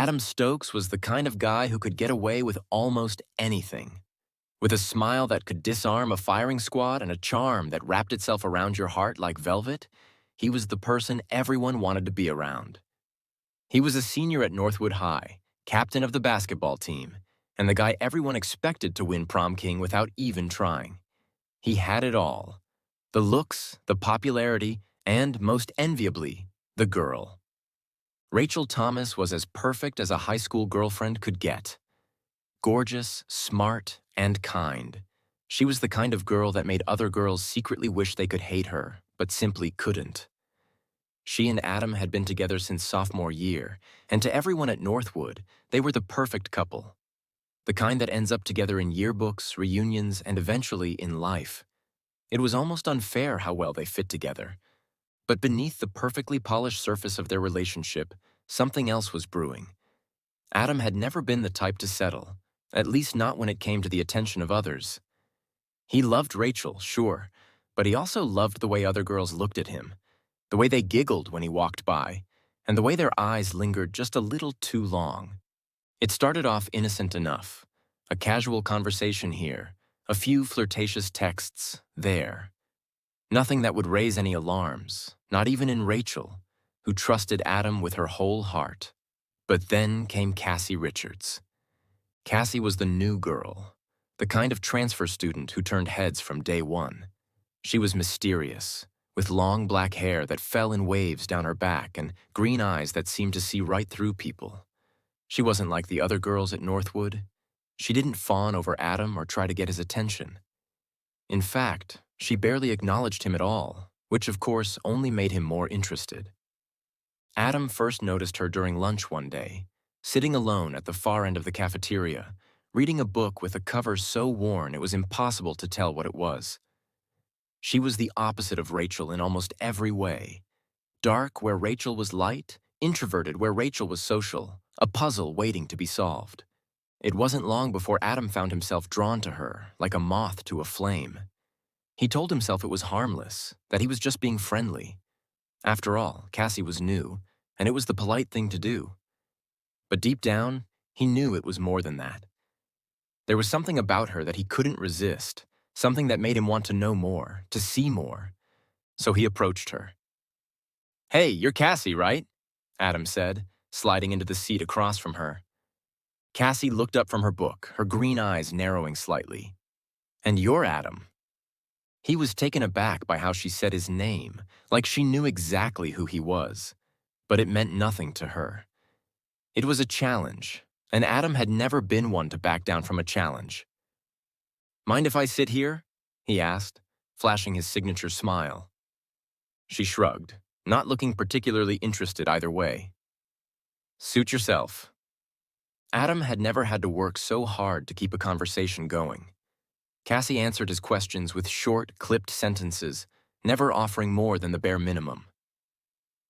Adam Stokes was the kind of guy who could get away with almost anything. With a smile that could disarm a firing squad and a charm that wrapped itself around your heart like velvet, he was the person everyone wanted to be around. He was a senior at Northwood High, captain of the basketball team, and the guy everyone expected to win prom king without even trying. He had it all: the looks, the popularity, and, most enviably, the girl. Rachel Thomas was as perfect as a high school girlfriend could get. Gorgeous, smart, and kind. She was the kind of girl that made other girls secretly wish they could hate her, but simply couldn't. She and Adam had been together since sophomore year, and to everyone at Northwood, they were the perfect couple. The kind that ends up together in yearbooks, reunions, and eventually in life. It was almost unfair how well they fit together. But beneath the perfectly polished surface of their relationship, something else was brewing. Adam had never been the type to settle, at least not when it came to the attention of others. He loved Rachel, sure, but he also loved the way other girls looked at him, the way they giggled when he walked by, and the way their eyes lingered just a little too long. It started off innocent enough, a casual conversation here, a few flirtatious texts there. Nothing that would raise any alarms, not even in Rachel, who trusted Adam with her whole heart. But then came Cassie Richards. Cassie was the new girl, the kind of transfer student who turned heads from day one. She was mysterious, with long black hair that fell in waves down her back and green eyes that seemed to see right through people. She wasn't like the other girls at Northwood. She didn't fawn over Adam or try to get his attention. In fact, she barely acknowledged him at all, which of course only made him more interested. Adam first noticed her during lunch one day, sitting alone at the far end of the cafeteria, reading a book with a cover so worn it was impossible to tell what it was. She was the opposite of Rachel in almost every way. Dark where Rachel was light, introverted where Rachel was social, a puzzle waiting to be solved. It wasn't long before Adam found himself drawn to her, like a moth to a flame. He told himself it was harmless, that he was just being friendly. After all, Cassie was new, and it was the polite thing to do. But deep down, he knew it was more than that. There was something about her that he couldn't resist, something that made him want to know more, to see more. So he approached her. "Hey, you're Cassie, right?" Adam said, sliding into the seat across from her. Cassie looked up from her book, her green eyes narrowing slightly. "And you're Adam." He was taken aback by how she said his name, like she knew exactly who he was. But it meant nothing to her. It was a challenge, and Adam had never been one to back down from a challenge. "Mind if I sit here?" he asked, flashing his signature smile. She shrugged, not looking particularly interested either way. "Suit yourself." Adam had never had to work so hard to keep a conversation going. Cassie answered his questions with short, clipped sentences, never offering more than the bare minimum.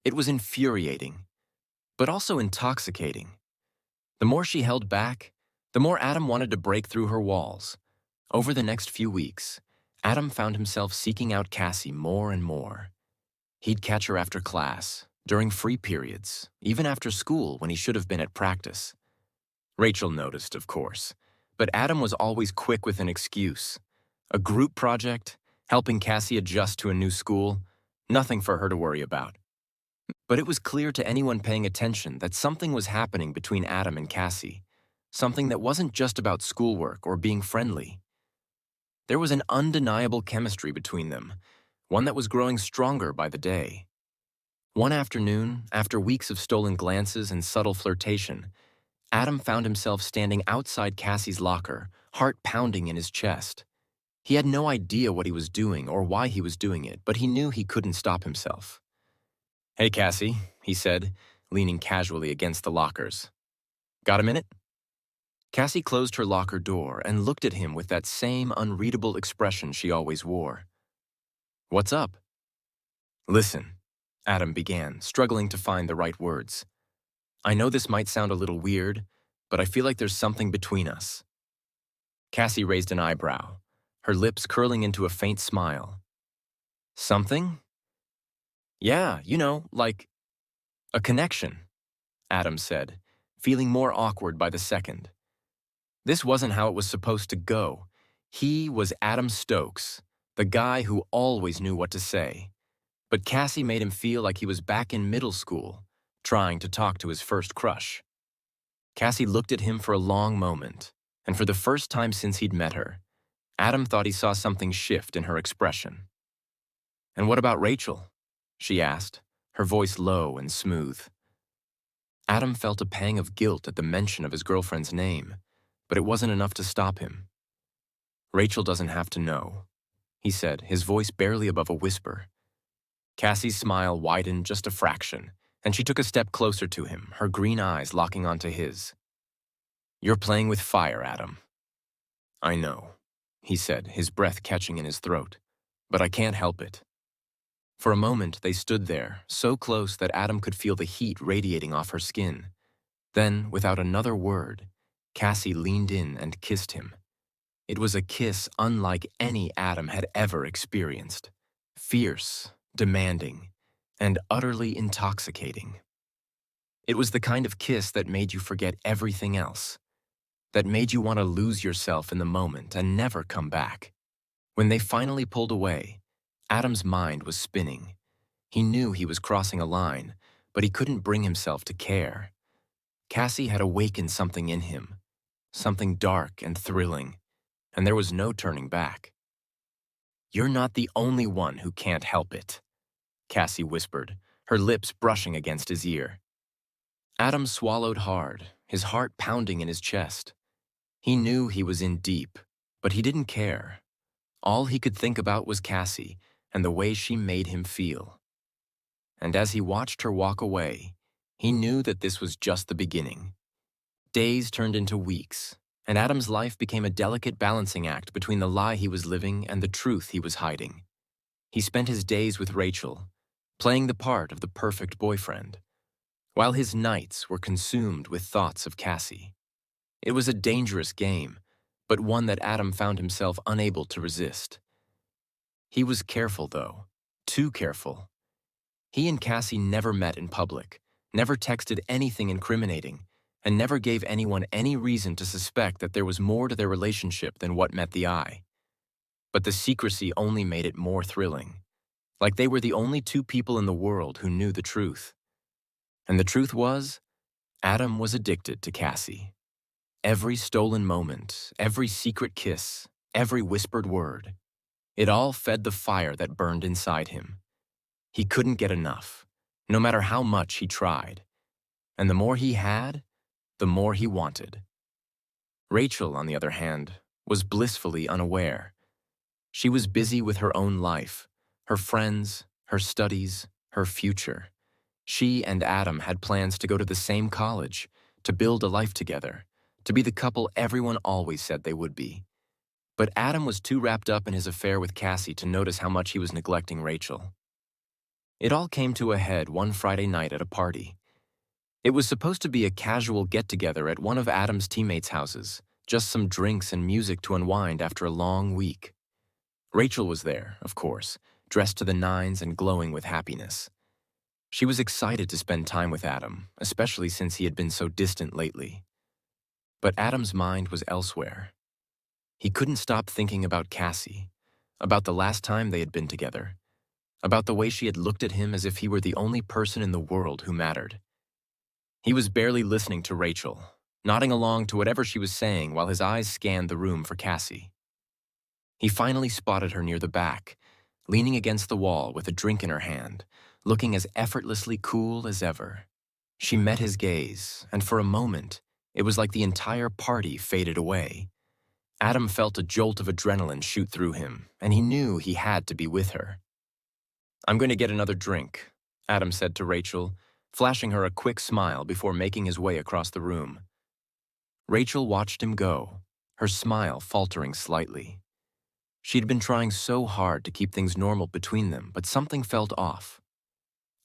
It was infuriating, but also intoxicating. The more she held back, the more Adam wanted to break through her walls. Over the next few weeks, Adam found himself seeking out Cassie more and more. He'd catch her after class, during free periods, even after school when he should have been at practice. Rachel noticed, of course, but Adam was always quick with an excuse. A group project, helping Cassie adjust to a new school, nothing for her to worry about. But it was clear to anyone paying attention that something was happening between Adam and Cassie, something that wasn't just about schoolwork or being friendly. There was an undeniable chemistry between them, one that was growing stronger by the day. One afternoon, after weeks of stolen glances and subtle flirtation, Adam found himself standing outside Cassie's locker, heart pounding in his chest. He had no idea what he was doing or why he was doing it, but he knew he couldn't stop himself. "Hey, Cassie," he said, leaning casually against the lockers. "Got a minute?" Cassie closed her locker door and looked at him with that same unreadable expression she always wore. "What's up?" "Listen," Adam began, struggling to find the right words. "I know this might sound a little weird, but I feel like there's something between us." Cassie raised an eyebrow, her lips curling into a faint smile. "Something?" "Yeah, like a connection," Adam said, feeling more awkward by the second. This wasn't how it was supposed to go. He was Adam Stokes, the guy who always knew what to say. But Cassie made him feel like he was back in middle school, trying to talk to his first crush. Cassie looked at him for a long moment, and for the first time since he'd met her, Adam thought he saw something shift in her expression. "And what about Rachel?" she asked, her voice low and smooth. Adam felt a pang of guilt at the mention of his girlfriend's name, but it wasn't enough to stop him. "Rachel doesn't have to know," he said, his voice barely above a whisper. Cassie's smile widened just a fraction, and she took a step closer to him, her green eyes locking onto his. "You're playing with fire, Adam." "I know," he said, his breath catching in his throat, "but I can't help it." For a moment, they stood there, so close that Adam could feel the heat radiating off her skin. Then, without another word, Cassie leaned in and kissed him. It was a kiss unlike any Adam had ever experienced. Fierce, demanding, and utterly intoxicating. It was the kind of kiss that made you forget everything else, that made you want to lose yourself in the moment and never come back. When they finally pulled away, Adam's mind was spinning. He knew he was crossing a line, but he couldn't bring himself to care. Cassie had awakened something in him, something dark and thrilling, and there was no turning back. "You're not the only one who can't help it," Cassie whispered, her lips brushing against his ear. Adam swallowed hard, his heart pounding in his chest. He knew he was in deep, but he didn't care. All he could think about was Cassie and the way she made him feel. And as he watched her walk away, he knew that this was just the beginning. Days turned into weeks, and Adam's life became a delicate balancing act between the lie he was living and the truth he was hiding. He spent his days with Rachel, playing the part of the perfect boyfriend, while his nights were consumed with thoughts of Cassie. It was a dangerous game, but one that Adam found himself unable to resist. He was careful, though, too careful. He and Cassie never met in public, never texted anything incriminating, and never gave anyone any reason to suspect that there was more to their relationship than what met the eye. But the secrecy only made it more thrilling, like they were the only two people in the world who knew the truth. And the truth was, Adam was addicted to Cassie. Every stolen moment, every secret kiss, every whispered word, it all fed the fire that burned inside him. He couldn't get enough, no matter how much he tried. And the more he had, the more he wanted. Rachel, on the other hand, was blissfully unaware. She was busy with her own life, her friends, her studies, her future. She and Adam had plans to go to the same college, to build a life together, to be the couple everyone always said they would be. But Adam was too wrapped up in his affair with Cassie to notice how much he was neglecting Rachel. It all came to a head one Friday night at a party. It was supposed to be a casual get-together at one of Adam's teammates' houses, just some drinks and music to unwind after a long week. Rachel was there, of course, dressed to the nines and glowing with happiness. She was excited to spend time with Adam, especially since he had been so distant lately. But Adam's mind was elsewhere. He couldn't stop thinking about Cassie, about the last time they had been together, about the way she had looked at him as if he were the only person in the world who mattered. He was barely listening to Rachel, nodding along to whatever she was saying while his eyes scanned the room for Cassie. He finally spotted her near the back, leaning against the wall with a drink in her hand, looking as effortlessly cool as ever. She met his gaze, and for a moment, it was like the entire party faded away. Adam felt a jolt of adrenaline shoot through him, and he knew he had to be with her. "I'm going to get another drink," Adam said to Rachel, flashing her a quick smile before making his way across the room. Rachel watched him go, her smile faltering slightly. She'd been trying so hard to keep things normal between them, but something felt off.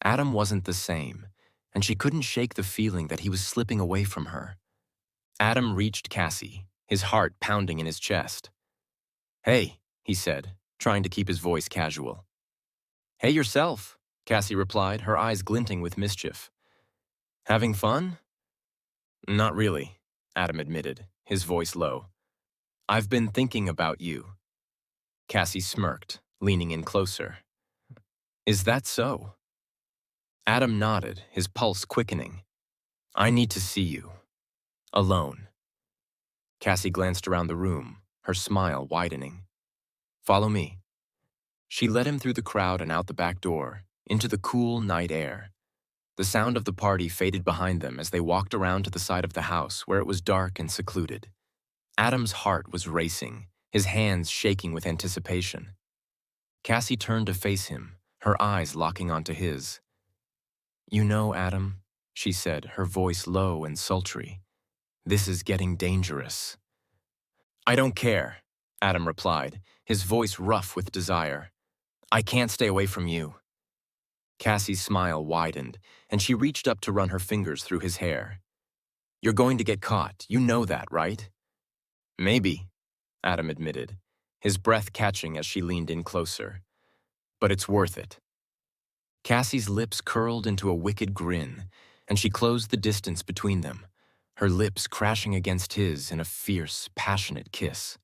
Adam wasn't the same, and she couldn't shake the feeling that he was slipping away from her. Adam reached Cassie, his heart pounding in his chest. "Hey," he said, trying to keep his voice casual. "Hey yourself," Cassie replied, her eyes glinting with mischief. "Having fun?" Not really, Adam admitted, his voice low. I've been thinking about you. Cassie smirked, leaning in closer. Is that so? Adam nodded, his pulse quickening. I need to see you. Alone. Cassie glanced around the room, her smile widening. Follow me. She led him through the crowd and out the back door, into the cool night air. The sound of the party faded behind them as they walked around to the side of the house where it was dark and secluded. Adam's heart was racing, his hands shaking with anticipation. Cassie turned to face him, her eyes locking onto his. You know, Adam, she said, her voice low and sultry. This is getting dangerous. I don't care, Adam replied, his voice rough with desire. I can't stay away from you. Cassie's smile widened, and she reached up to run her fingers through his hair. You're going to get caught, you know that, right? Maybe, Adam admitted, his breath catching as she leaned in closer. But it's worth it. Cassie's lips curled into a wicked grin, and she closed the distance between them, her lips crashing against his in a fierce, passionate kiss.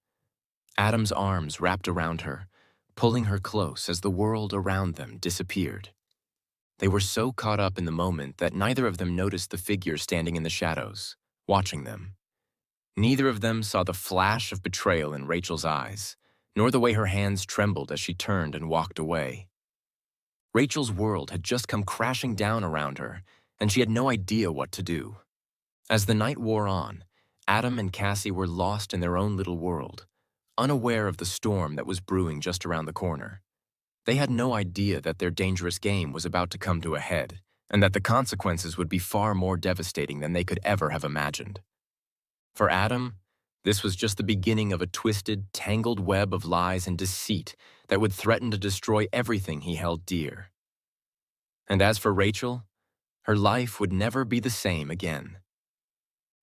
Adam's arms wrapped around her, pulling her close as the world around them disappeared. They were so caught up in the moment that neither of them noticed the figure standing in the shadows, watching them. Neither of them saw the flash of betrayal in Rachel's eyes, nor the way her hands trembled as she turned and walked away. Rachel's world had just come crashing down around her, and she had no idea what to do. As the night wore on, Adam and Cassie were lost in their own little world, unaware of the storm that was brewing just around the corner. They had no idea that their dangerous game was about to come to a head, and that the consequences would be far more devastating than they could ever have imagined. For Adam, this was just the beginning of a twisted, tangled web of lies and deceit that would threaten to destroy everything he held dear. And as for Rachel, her life would never be the same again.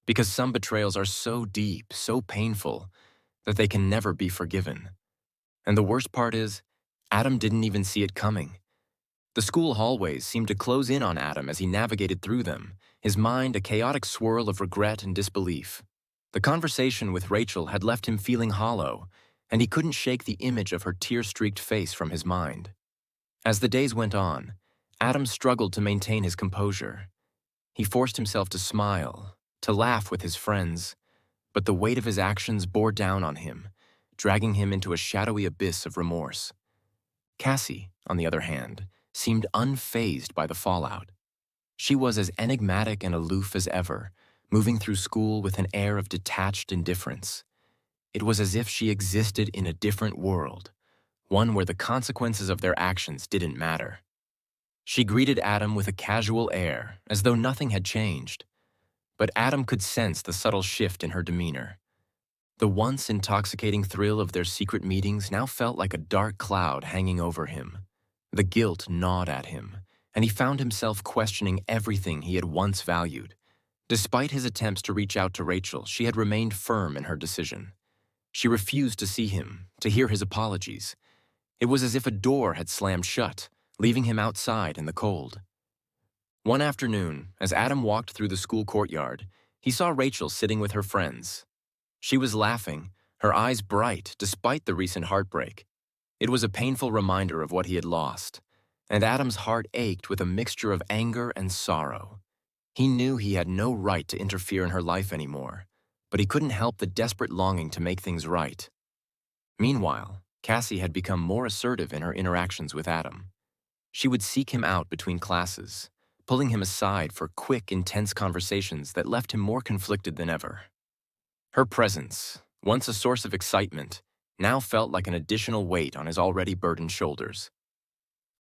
Because some betrayals are so deep, so painful, that they can never be forgiven. And the worst part is, Adam didn't even see it coming. The school hallways seemed to close in on Adam as he navigated through them, his mind a chaotic swirl of regret and disbelief. The conversation with Rachel had left him feeling hollow, and he couldn't shake the image of her tear-streaked face from his mind. As the days went on, Adam struggled to maintain his composure. He forced himself to smile, to laugh with his friends, but the weight of his actions bore down on him, dragging him into a shadowy abyss of remorse. Cassie, on the other hand, seemed unfazed by the fallout. She was as enigmatic and aloof as ever, moving through school with an air of detached indifference. It was as if she existed in a different world, one where the consequences of their actions didn't matter. She greeted Adam with a casual air, as though nothing had changed. But Adam could sense the subtle shift in her demeanor. The once intoxicating thrill of their secret meetings now felt like a dark cloud hanging over him. The guilt gnawed at him, and he found himself questioning everything he had once valued. Despite his attempts to reach out to Rachel, she had remained firm in her decision. She refused to see him, to hear his apologies. It was as if a door had slammed shut, leaving him outside in the cold. One afternoon, as Adam walked through the school courtyard, he saw Rachel sitting with her friends. She was laughing, her eyes bright despite the recent heartbreak. It was a painful reminder of what he had lost, and Adam's heart ached with a mixture of anger and sorrow. He knew he had no right to interfere in her life anymore, but he couldn't help the desperate longing to make things right. Meanwhile, Cassie had become more assertive in her interactions with Adam. She would seek him out between classes, pulling him aside for quick, intense conversations that left him more conflicted than ever. Her presence, once a source of excitement, now felt like an additional weight on his already burdened shoulders.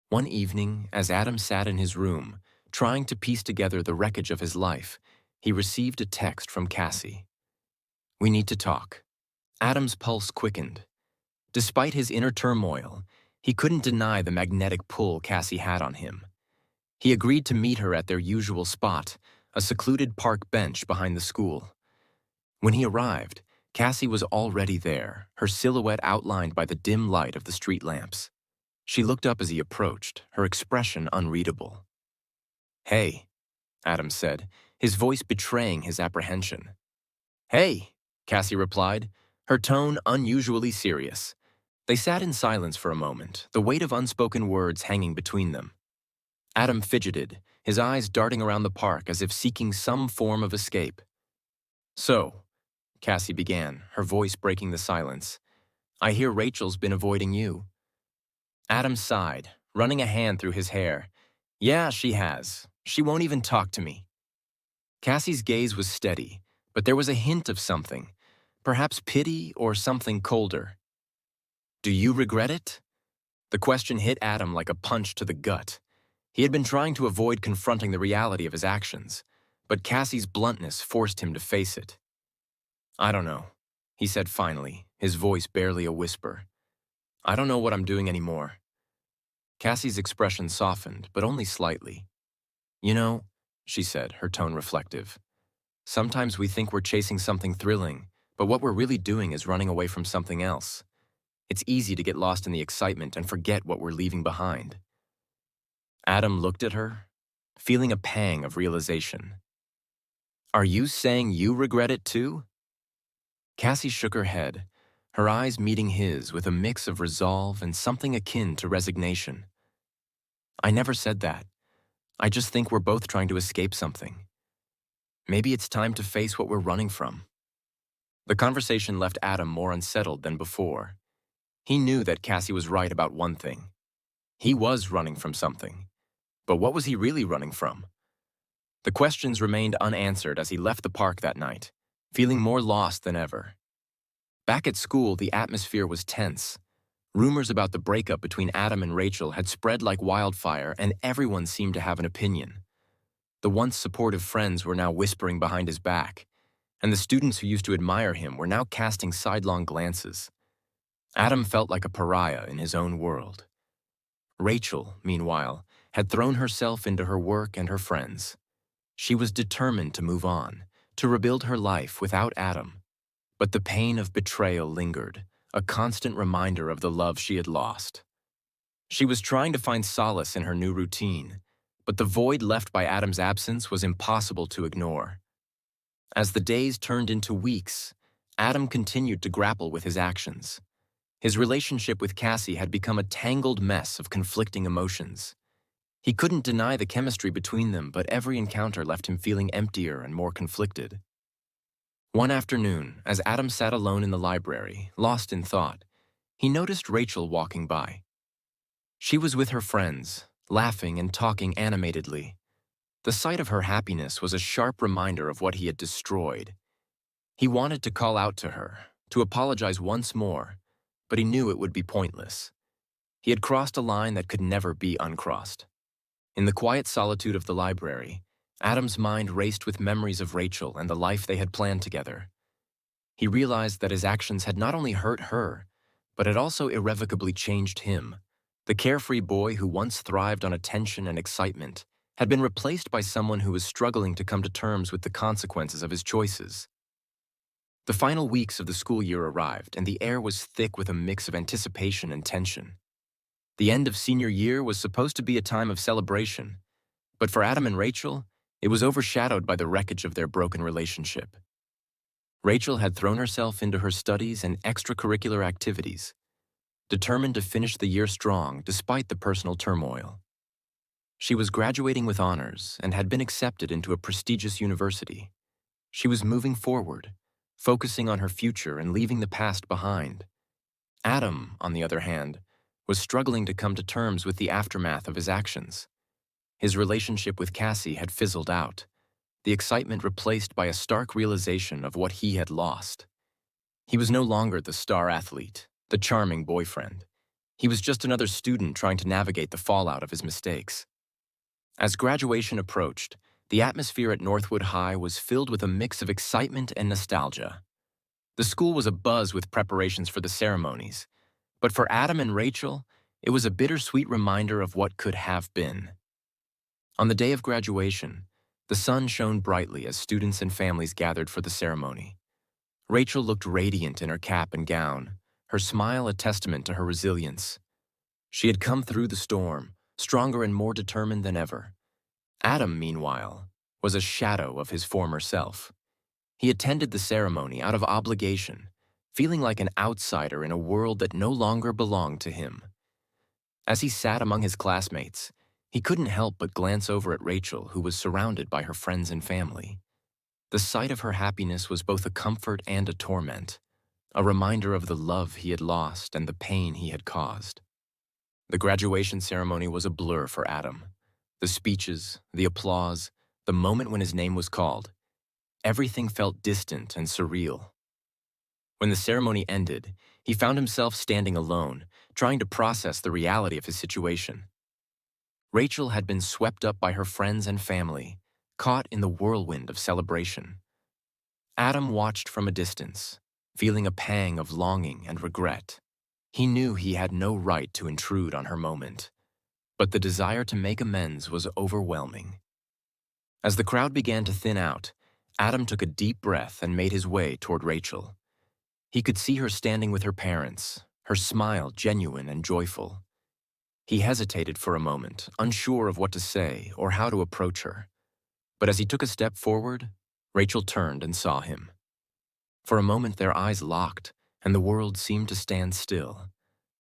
One evening, as Adam sat in his room, trying to piece together the wreckage of his life, he received a text from Cassie. "We need to talk." Adam's pulse quickened. Despite his inner turmoil, he couldn't deny the magnetic pull Cassie had on him. He agreed to meet her at their usual spot, a secluded park bench behind the school. When he arrived, Cassie was already there, her silhouette outlined by the dim light of the street lamps. She looked up as he approached, her expression unreadable. "Hey," Adam said, his voice betraying his apprehension. "Hey," Cassie replied, her tone unusually serious. They sat in silence for a moment, the weight of unspoken words hanging between them. Adam fidgeted, his eyes darting around the park as if seeking some form of escape. "So," Cassie began, her voice breaking the silence, "I hear Rachel's been avoiding you." Adam sighed, running a hand through his hair. "Yeah, she has. She won't even talk to me." Cassie's gaze was steady, but there was a hint of something, perhaps pity or something colder. "Do you regret it?" The question hit Adam like a punch to the gut. He had been trying to avoid confronting the reality of his actions, but Cassie's bluntness forced him to face it. "I don't know," he said finally, his voice barely a whisper. "I don't know what I'm doing anymore." Cassie's expression softened, but only slightly. "You know," she said, her tone reflective, "sometimes we think we're chasing something thrilling, but what we're really doing is running away from something else. It's easy to get lost in the excitement and forget what we're leaving behind." Adam looked at her, feeling a pang of realization. "Are you saying you regret it too?" Cassie shook her head, her eyes meeting his with a mix of resolve and something akin to resignation. "I never said that. I just think we're both trying to escape something. Maybe it's time to face what we're running from." The conversation left Adam more unsettled than before. He knew that Cassie was right about one thing. He was running from something. But what was he really running from? The questions remained unanswered as he left the park that night, feeling more lost than ever. Back at school, the atmosphere was tense. Rumors about the breakup between Adam and Rachel had spread like wildfire, and everyone seemed to have an opinion. The once supportive friends were now whispering behind his back, and the students who used to admire him were now casting sidelong glances. Adam felt like a pariah in his own world. Rachel, meanwhile, had thrown herself into her work and her friends. She was determined to move on, to rebuild her life without Adam. But the pain of betrayal lingered, a constant reminder of the love she had lost. She was trying to find solace in her new routine, but the void left by Adam's absence was impossible to ignore. As the days turned into weeks, Adam continued to grapple with his actions. His relationship with Cassie had become a tangled mess of conflicting emotions. He couldn't deny the chemistry between them, but every encounter left him feeling emptier and more conflicted. One afternoon, as Adam sat alone in the library, lost in thought, he noticed Rachel walking by. She was with her friends, laughing and talking animatedly. The sight of her happiness was a sharp reminder of what he had destroyed. He wanted to call out to her, to apologize once more, but he knew it would be pointless. He had crossed a line that could never be uncrossed. In the quiet solitude of the library, Adam's mind raced with memories of Rachel and the life they had planned together. He realized that his actions had not only hurt her, but had also irrevocably changed him. The carefree boy who once thrived on attention and excitement had been replaced by someone who was struggling to come to terms with the consequences of his choices. The final weeks of the school year arrived, and the air was thick with a mix of anticipation and tension. The end of senior year was supposed to be a time of celebration, but for Adam and Rachel, it was overshadowed by the wreckage of their broken relationship. Rachel had thrown herself into her studies and extracurricular activities, determined to finish the year strong despite the personal turmoil. She was graduating with honors and had been accepted into a prestigious university. She was moving forward, focusing on her future and leaving the past behind. Adam, on the other hand, was struggling to come to terms with the aftermath of his actions. His relationship with Cassie had fizzled out, the excitement replaced by a stark realization of what he had lost. He was no longer the star athlete, the charming boyfriend. He was just another student trying to navigate the fallout of his mistakes. As graduation approached, the atmosphere at Northwood High was filled with a mix of excitement and nostalgia. The school was abuzz with preparations for the ceremonies, but for Adam and Rachel, it was a bittersweet reminder of what could have been. On the day of graduation, the sun shone brightly as students and families gathered for the ceremony. Rachel looked radiant in her cap and gown, her smile a testament to her resilience. She had come through the storm, stronger and more determined than ever. Adam, meanwhile, was a shadow of his former self. He attended the ceremony out of obligation, feeling like an outsider in a world that no longer belonged to him. As he sat among his classmates, he couldn't help but glance over at Rachel, who was surrounded by her friends and family. The sight of her happiness was both a comfort and a torment, a reminder of the love he had lost and the pain he had caused. The graduation ceremony was a blur for Adam. The speeches, the applause, the moment when his name was called, everything felt distant and surreal. When the ceremony ended, he found himself standing alone, trying to process the reality of his situation. Rachel had been swept up by her friends and family, caught in the whirlwind of celebration. Adam watched from a distance, feeling a pang of longing and regret. He knew he had no right to intrude on her moment, but the desire to make amends was overwhelming. As the crowd began to thin out, Adam took a deep breath and made his way toward Rachel. He could see her standing with her parents, her smile genuine and joyful. He hesitated for a moment, unsure of what to say or how to approach her. But as he took a step forward, Rachel turned and saw him. For a moment their eyes locked, and the world seemed to stand still.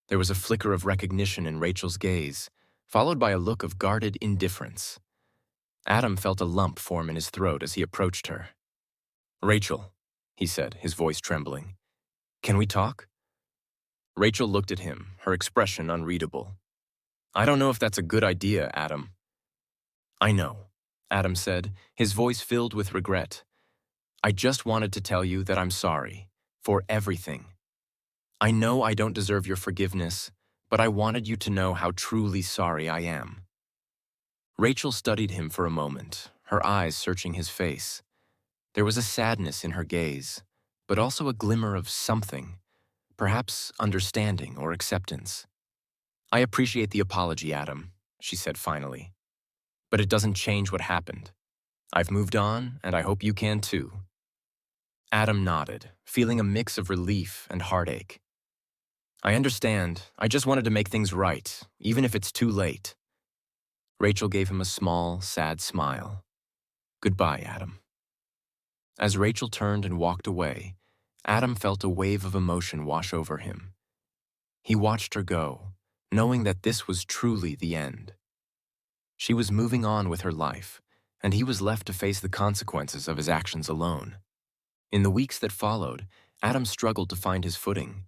There was a flicker of recognition in Rachel's gaze, followed by a look of guarded indifference. Adam felt a lump form in his throat as he approached her. "Rachel," he said, his voice trembling. "Can we talk?" Rachel looked at him, her expression unreadable. "I don't know if that's a good idea, Adam." "I know," Adam said, his voice filled with regret. "I just wanted to tell you that I'm sorry, for everything. I know I don't deserve your forgiveness, but I wanted you to know how truly sorry I am." Rachel studied him for a moment, her eyes searching his face. There was a sadness in her gaze, but also a glimmer of something, perhaps understanding or acceptance. "I appreciate the apology, Adam," she said finally. "But it doesn't change what happened. I've moved on, and I hope you can too." Adam nodded, feeling a mix of relief and heartache. "I understand. I just wanted to make things right, even if it's too late." Rachel gave him a small, sad smile. "Goodbye, Adam." As Rachel turned and walked away, Adam felt a wave of emotion wash over him. He watched her go, knowing that this was truly the end. She was moving on with her life, and he was left to face the consequences of his actions alone. In the weeks that followed, Adam struggled to find his footing.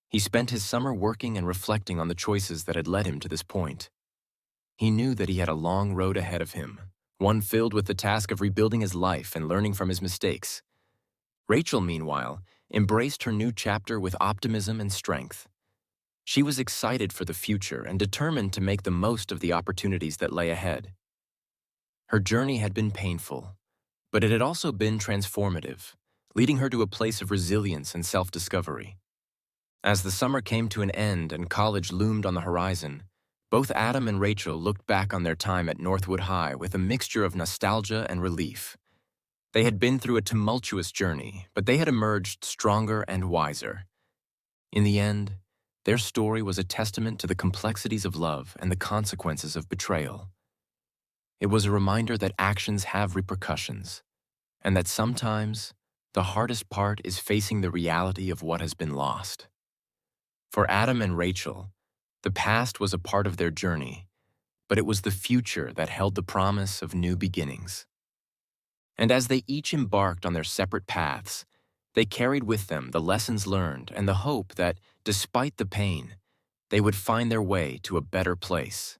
He spent his summer working and reflecting on the choices that had led him to this point. He knew that he had a long road ahead of him, one filled with the task of rebuilding his life and learning from his mistakes. Rachel, meanwhile, embraced her new chapter with optimism and strength. She was excited for the future and determined to make the most of the opportunities that lay ahead. Her journey had been painful, but it had also been transformative, leading her to a place of resilience and self-discovery. As the summer came to an end and college loomed on the horizon, both Adam and Rachel looked back on their time at Northwood High with a mixture of nostalgia and relief. They had been through a tumultuous journey, but they had emerged stronger and wiser. In the end, their story was a testament to the complexities of love and the consequences of betrayal. It was a reminder that actions have repercussions, and that sometimes the hardest part is facing the reality of what has been lost. For Adam and Rachel, the past was a part of their journey, but it was the future that held the promise of new beginnings. And as they each embarked on their separate paths, they carried with them the lessons learned and the hope that, despite the pain, they would find their way to a better place.